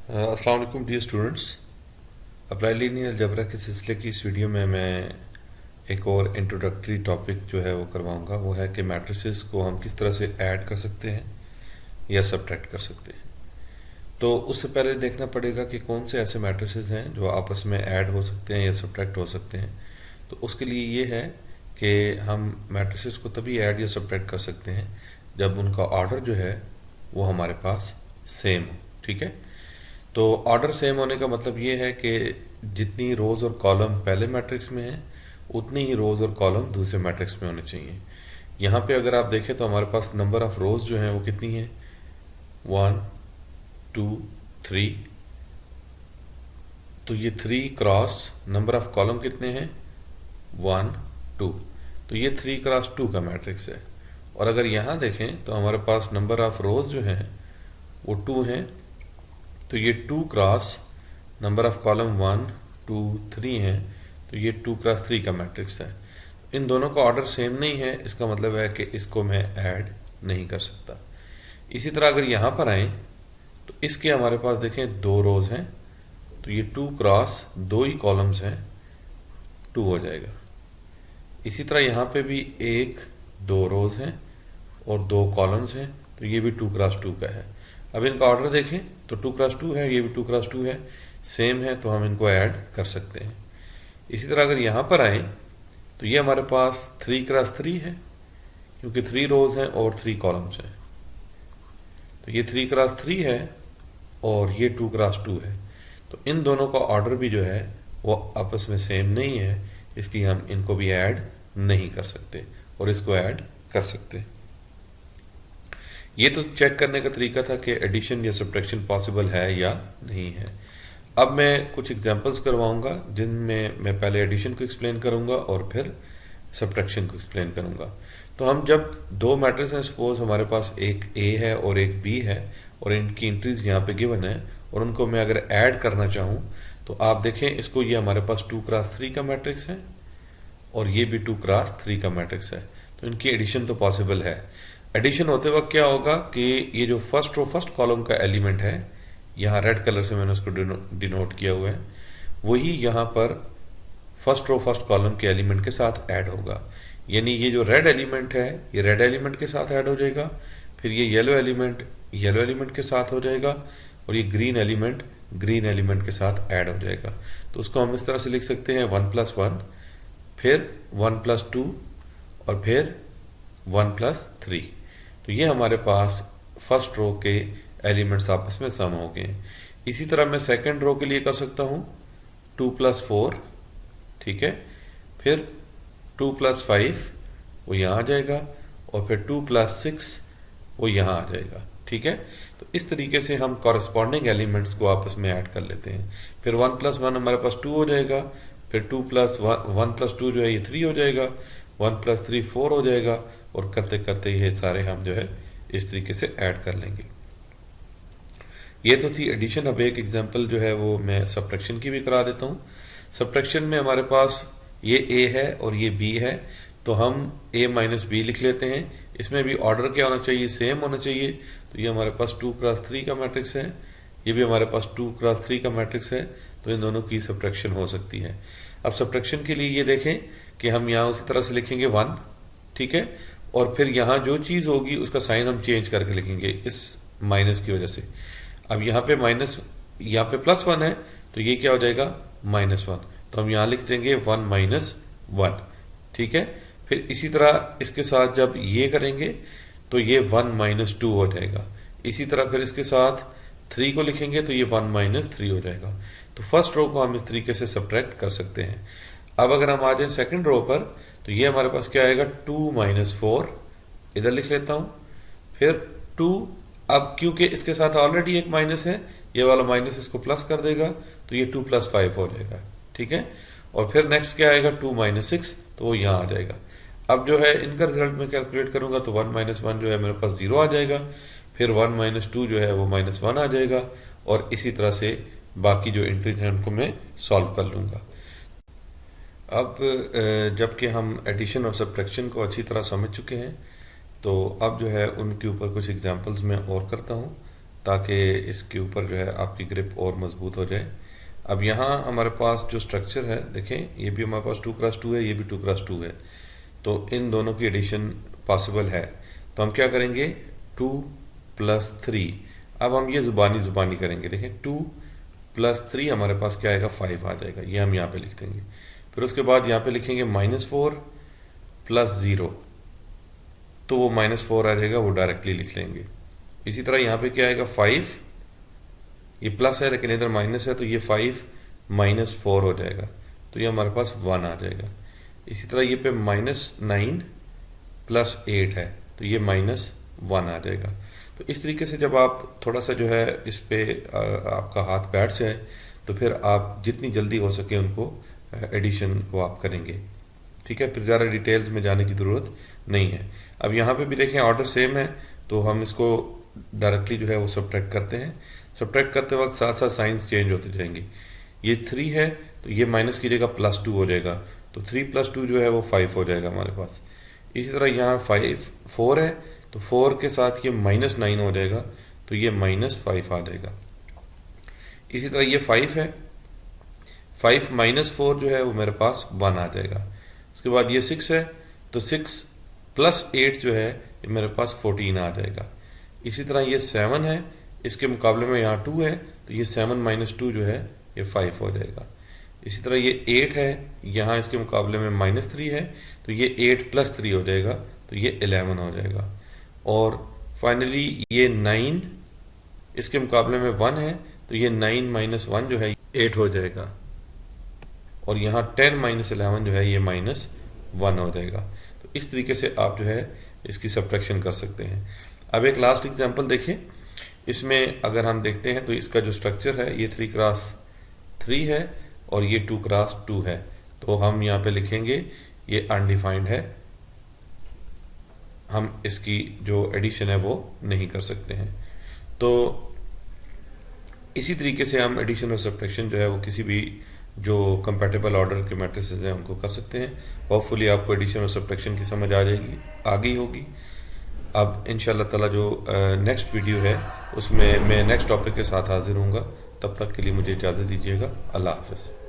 अस्सलाम वालेकुम dear students. Apply linear algebra के सिलसिले की इस वीडियो में मैं एक और इंट्रोडक्टरी टॉपिक जो है वो करवाऊंगा। वो है कि मैट्रिसेस को हम किस तरह से ऐड कर सकते हैं या सब्ट्रैक्ट कर सकते हैं। तो उससे पहले देखना पड़ेगा कि कौन से ऐसे मैट्रिसेस हैं जो आपस में ऐड हो सकते हैं या सब्ट्रैक्ट हो सकते हैं। तो उसके लिए ये है कि हम मैट्रिसेस को तभी ऐड या सब्ट्रैक्ट कर सकते हैं जब उनका ऑर्डर जो है वो हमारे पास सेम हो। ठीक है, तो ऑर्डर सेम होने का मतलब ये है कि जितनी रोज और कॉलम पहले मैट्रिक्स में है उतनी ही रोज और कॉलम दूसरे मैट्रिक्स में होने चाहिए। यहाँ पे अगर आप देखें तो हमारे पास नंबर ऑफ रोज जो हैं वो कितनी है, 1 2 3। तो ये 3 क्रॉस नंबर ऑफ कॉलम कितने हैं, 1 2। तो ये 3 क्रॉस 2 का मैट्रिक्स है। और अगर यहाँ देखें तो हमारे पास नंबर ऑफ रोज जो हैं वो 2 हैं। तो ये 2 क्रॉस नंबर ऑफ कॉलम 1 2 3 है। तो ये 2 क्रॉस 3 का मैट्रिक्स है। इन दोनों का ऑर्डर सेम नहीं है, इसका मतलब है कि इसको मैं ऐड नहीं कर सकता। इसी तरह अगर यहाँ पर आए तो इसके हमारे पास देखें 2 रोज हैं। तो ये 2 क्रॉस 2 ही कॉलम्स हैं, 2 हो जाएगा। इसी तरह यहाँ पे भी 1 2 रोज हैं और 2 कॉलम्स हैं। तो ये भी 2 क्रॉस 2 का है। अब इनका ऑर्डर देखें तो 2 क्रॉस 2 है, ये भी 2 क्रॉस 2 है, सेम है, तो हम इनको ऐड कर सकते हैं। इसी तरह अगर यहाँ पर आए तो ये हमारे पास 3 क्रॉस 3 है, क्योंकि 3 रोज हैं और 3 कॉलम्स हैं। तो ये 3 क्रॉस 3 है और ये 2 क्रॉस 2 है। तो इन दोनों का ऑर्डर भी जो है वो आपस में सेम नहीं है, इसलिए हम इनको भी ऐड नहीं कर सकते और इसको ऐड कर सकते। ये तो चेक करने का तरीका था कि एडिशन या सब्ट्रैक्शन पॉसिबल है या नहीं है। अब मैं कुछ एग्जांपल्स करवाऊंगा जिनमें मैं पहले एडिशन को एक्सप्लेन करूंगा और फिर सब्ट्रैक्शन को एक्सप्लेन करूंगा। तो हम जब दो मैट्रिक्स हैं, सपोज हमारे पास एक ए है और एक बी है और इनकी एंट्रीज यहाँ पे गिवन है और उनको मैं अगर ऐड करना चाहूँ तो आप देखें इसको, ये हमारे पास 2 क्रॉस 3 का मैट्रिक्स है और ये भी 2 क्रॉस 3 का मैट्रिक्स है। तो इनकी एडिशन तो पॉसिबल है। एडिशन होते वक्त क्या होगा कि ये जो फर्स्ट रो फर्स्ट कॉलम का एलिमेंट है, यहाँ रेड कलर से मैंने उसको डिनोट किया हुआ है, वही यहाँ पर फर्स्ट रो फर्स्ट कॉलम के एलिमेंट के साथ ऐड होगा। यानी ये जो रेड एलिमेंट है ये रेड एलिमेंट के साथ ऐड हो जाएगा, फिर ये येलो एलिमेंट के साथ हो जाएगा और ये ग्रीन एलिमेंट के साथ ऐड हो जाएगा। तो उसको हम इस तरह से लिख सकते हैं 1+1, फिर 1+2 और फिर 1+3। तो ये हमारे पास फर्स्ट रो के एलिमेंट्स आपस में सम हो गए। इसी तरह मैं सेकंड रो के लिए कर सकता हूं 2+4, ठीक है, फिर 2+5 वो यहां आ जाएगा और फिर 2+6 वो यहां आ जाएगा। ठीक है, तो इस तरीके से हम कॉरेस्पॉन्डिंग एलिमेंट्स को आपस में ऐड कर लेते हैं। फिर 1+1 हमारे पास 2 हो जाएगा, फिर 1+2 जो है ये 3 हो जाएगा, 1+3 4 हो जाएगा और करते करते ये सारे हम जो है इस तरीके से ऐड कर लेंगे। ये तो थी एडिशन। अब एक एग्जांपल जो है वो मैं सब्ट्रैक्शन की भी करा देता हूँ। सब्ट्रैक्शन में हमारे पास ये ए है और ये बी है, तो हम a माइनस बी लिख लेते हैं। इसमें भी ऑर्डर क्या होना चाहिए, सेम होना चाहिए। तो ये हमारे पास 2 क्रॉस 3 का मैट्रिक्स है, ये भी हमारे पास 2 क्रॉस 3 का मैट्रिक्स है। तो इन दोनों की सब्ट्रैक्शन हो सकती है। अब सब्ट्रैक्शन के लिए ये देखें कि हम यहाँ उसी तरह से लिखेंगे 1, ठीक है, और फिर यहाँ जो चीज़ होगी उसका साइन हम चेंज करके लिखेंगे इस माइनस की वजह से। अब यहाँ पे माइनस, यहाँ पे +1 है तो ये क्या हो जाएगा -1। तो हम यहाँ लिख देंगे 1 - 1, ठीक है। फिर इसी तरह इसके साथ जब ये करेंगे तो ये 1 - 2 हो जाएगा। इसी तरह फिर इसके साथ 3 को लिखेंगे तो ये 1 - 3 हो जाएगा। तो फर्स्ट रो को हम इस तरीके से सब्ट्रैक्ट कर सकते हैं। अब अगर हम आ जाए सेकंड रो पर तो ये हमारे पास क्या आएगा 2 - 4, इधर लिख लेता हूं, फिर 2। अब क्योंकि इसके साथ ऑलरेडी एक माइनस है, ये वाला माइनस इसको प्लस कर देगा तो ये 2+5 हो जाएगा, ठीक है। और फिर नेक्स्ट क्या आएगा 2 - 6, तो वो यहाँ आ जाएगा। अब जो है इनका रिजल्ट में कैलकुलेट करूंगा तो 1 - 1 जो है मेरे पास 0 आ जाएगा, फिर 1 - 2 जो है वो -1 आ जाएगा और इसी तरह से बाकी जो एंट्रीज हैं उनको मैं सॉल्व कर लूंगा। अब जबकि हम एडिशन और सब्ट्रैक्शन को अच्छी तरह समझ चुके हैं तो अब जो है उनके ऊपर कुछ एग्जांपल्स मैं और करता हूं ताकि इसके ऊपर जो है आपकी ग्रिप और मजबूत हो जाए। अब यहाँ हमारे पास जो स्ट्रक्चर है देखें, ये भी हमारे पास 2x2 है, ये भी 2x2 है, तो इन दोनों की एडिशन पॉसिबल है। तो हम क्या करेंगे, 2 + 3। अब हम ये जुबानी करेंगे। देखें 2 + 3 हमारे पास क्या आएगा, 5 आ जाएगा। ये हम यहाँ पे लिख देंगे। फिर उसके बाद यहाँ पे लिखेंगे -4 + 0, तो वो -4 आ जाएगा, वो डायरेक्टली लिख लेंगे। इसी तरह यहाँ पे क्या आएगा, 5, ये प्लस है लेकिन इधर माइनस है, तो ये 5 - 4 हो जाएगा, तो ये हमारे पास 1 आ जाएगा। इसी तरह ये पे -9 + 8 है, तो ये -1 आ जाएगा। तो इस तरीके से जब आप थोड़ा सा जो है इस पे आपका हाथ बैठ जाए, तो फिर आप जितनी जल्दी हो सके उनको एडिशन को आप करेंगे। ठीक है, फिर ज़्यादा डिटेल्स में जाने की ज़रूरत नहीं है। अब यहाँ पे भी देखें ऑर्डर सेम है, तो हम इसको डायरेक्टली जो है वो सब्ट्रैक्ट करते हैं। सब्ट्रैक्ट करते वक्त साथ साथ साइंस चेंज होते जाएंगे। ये 3 है, तो ये माइनस कीजिएगा, +2 हो जाएगा, तो 3 + 2 जो है वो 5 हो जाएगा हमारे पास। इसी तरह यहाँ 4 है, तो 4 के साथ ये -9 हो जाएगा, तो ये -5 आ जाएगा। इसी तरह ये 5 है, 5 - 4 जो है वो मेरे पास 1 आ जाएगा। उसके बाद ये 6 है, तो 6 + 8 जो है ये मेरे पास 14 आ जाएगा। इसी तरह ये 7 है, इसके मुकाबले में यहाँ 2 है, तो ये 7 - 2 जो है ये 5 हो जाएगा। इसी तरह ये 8 है, यहाँ इसके मुकाबले में -3 है, तो ये 8 + 3 हो जाएगा, तो ये 11 हो जाएगा। और फाइनली ये 9, इसके मुकाबले में 1 है, तो ये 9 - 1 जो है 8 हो जाएगा। और यहाँ 10 - 11 जो है ये -1 हो जाएगा। तो इस तरीके से आप जो है इसकी सब्ट्रैक्शन कर सकते हैं। अब एक लास्ट एग्जांपल देखें। इसमें अगर हम देखते हैं तो इसका जो स्ट्रक्चर है ये 3x3 है और ये 2x2 है, तो हम यहाँ पे लिखेंगे ये अनडिफाइंड है, हम इसकी जो एडिशन है वो नहीं कर सकते हैं। तो इसी तरीके से हम एडिशन और सब्ट्रैक्शन जो है वो किसी भी जो कंपैटिबल ऑर्डर के मैट्रिसेस हैं उनको कर सकते हैं। होपफुली आपको एडिशन और सब्ट्रैक्शन की समझ आ गई होगी। अब इंशाल्लाह ताला जो नेक्स्ट वीडियो है उसमें मैं नेक्स्ट टॉपिक के साथ हाजिर हूँगा। तब तक के लिए मुझे इजाज़त दीजिएगा। अल्लाह हाफ़िज़।